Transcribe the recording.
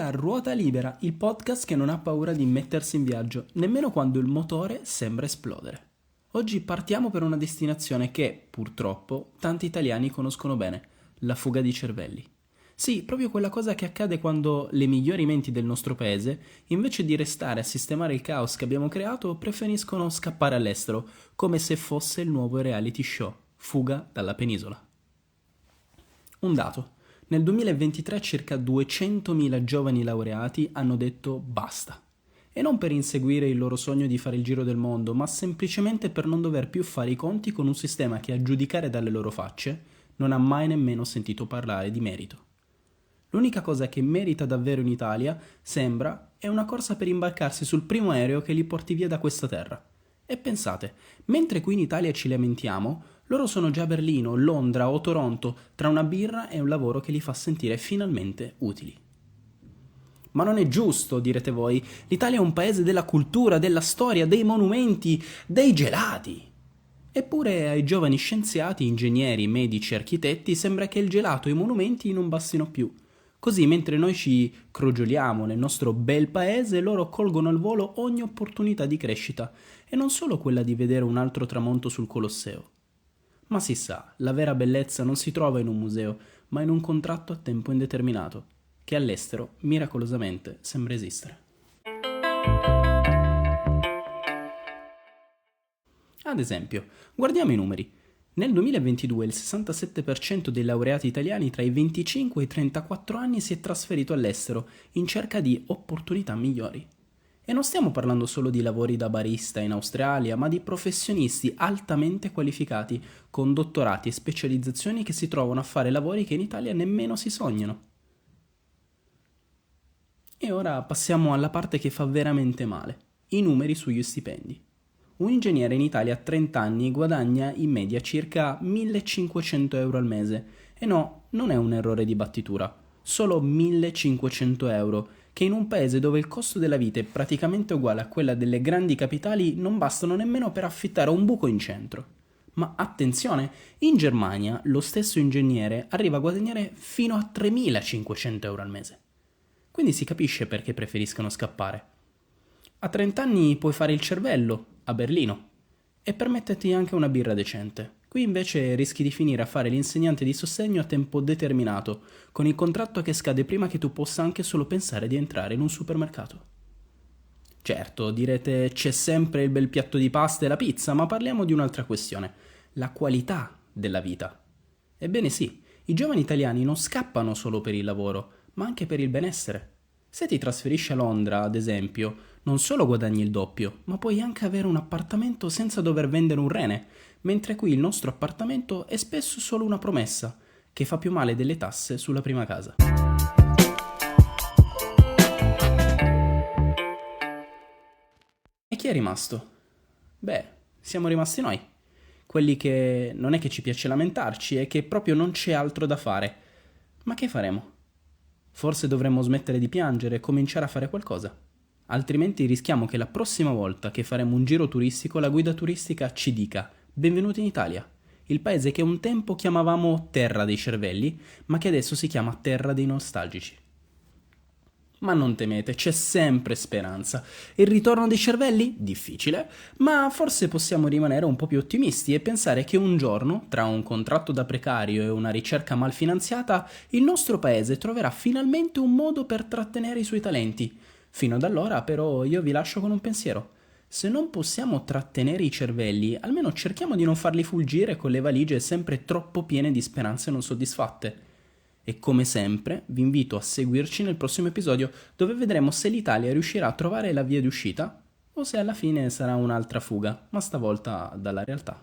a Ruota Libera, il podcast che non ha paura di mettersi in viaggio, nemmeno quando il motore sembra esplodere. Oggi partiamo per una destinazione che, purtroppo, tanti italiani conoscono bene, la fuga di cervelli. Sì, proprio quella cosa che accade quando le migliori menti del nostro paese, invece di restare a sistemare il caos che abbiamo creato, preferiscono scappare all'estero, come se fosse il nuovo reality show, Fuga dalla penisola. Un dato. Nel 2023 circa 200.000 giovani laureati hanno detto basta. E non per inseguire il loro sogno di fare il giro del mondo, ma semplicemente per non dover più fare i conti con un sistema che, a giudicare dalle loro facce, non ha mai nemmeno sentito parlare di merito. L'unica cosa che merita davvero in Italia, sembra, è una corsa per imbarcarsi sul primo aereo che li porti via da questa terra. E pensate, mentre qui in Italia ci lamentiamo, loro sono già a Berlino, Londra o Toronto, tra una birra e un lavoro che li fa sentire finalmente utili. Ma non è giusto, direte voi, l'Italia è un paese della cultura, della storia, dei monumenti, dei gelati. Eppure ai giovani scienziati, ingegneri, medici, architetti sembra che il gelato e i monumenti non bastino più. Così mentre noi ci crogioliamo nel nostro bel paese, loro colgono al volo ogni opportunità di crescita, e non solo quella di vedere un altro tramonto sul Colosseo. Ma si sa, la vera bellezza non si trova in un museo, ma in un contratto a tempo indeterminato, che all'estero, miracolosamente, sembra esistere. Ad esempio, guardiamo i numeri. Nel 2022 il 67% dei laureati italiani tra i 25 e i 34 anni si è trasferito all'estero in cerca di opportunità migliori. E non stiamo parlando solo di lavori da barista in Australia, ma di professionisti altamente qualificati, con dottorati e specializzazioni che si trovano a fare lavori che in Italia nemmeno si sognano. E ora passiamo alla parte che fa veramente male, i numeri sugli stipendi. Un ingegnere in Italia a 30 anni guadagna in media circa 1.500 euro al mese. E no, non è un errore di battitura, solo 1.500 euro, che in un paese dove il costo della vita è praticamente uguale a quella delle grandi capitali non bastano nemmeno per affittare un buco in centro. Ma attenzione, in Germania lo stesso ingegnere arriva a guadagnare fino a 3.500 euro al mese. Quindi si capisce perché preferiscono scappare. A 30 anni puoi fare il cervello, a Berlino, e permetterti anche una birra decente. Qui invece rischi di finire a fare l'insegnante di sostegno a tempo determinato, con il contratto che scade prima che tu possa anche solo pensare di entrare in un supermercato. Certo, direte c'è sempre il bel piatto di pasta e la pizza, ma parliamo di un'altra questione, la qualità della vita. Ebbene sì, i giovani italiani non scappano solo per il lavoro, ma anche per il benessere. Se ti trasferisci a Londra, ad esempio, non solo guadagni il doppio, ma puoi anche avere un appartamento senza dover vendere un rene, mentre qui il nostro appartamento è spesso solo una promessa, che fa più male delle tasse sulla prima casa. E chi è rimasto? Beh, siamo rimasti noi, quelli che non è che ci piace lamentarci, è che proprio non c'è altro da fare. Ma che faremo? Forse dovremmo smettere di piangere e cominciare a fare qualcosa. Altrimenti rischiamo che la prossima volta che faremo un giro turistico la guida turistica ci dica «Benvenuti in Italia», il paese che un tempo chiamavamo terra dei cervelli, ma che adesso si chiama terra dei nostalgici. Ma non temete, c'è sempre speranza. Il ritorno dei cervelli? Difficile, ma forse possiamo rimanere un po' più ottimisti e pensare che un giorno, tra un contratto da precario e una ricerca mal finanziata, il nostro paese troverà finalmente un modo per trattenere i suoi talenti. Fino ad allora, però, io vi lascio con un pensiero. Se non possiamo trattenere i cervelli, almeno cerchiamo di non farli fuggire con le valigie sempre troppo piene di speranze non soddisfatte. E come sempre vi invito a seguirci nel prossimo episodio, dove vedremo se l'Italia riuscirà a trovare la via di uscita o se alla fine sarà un'altra fuga, ma stavolta dalla realtà.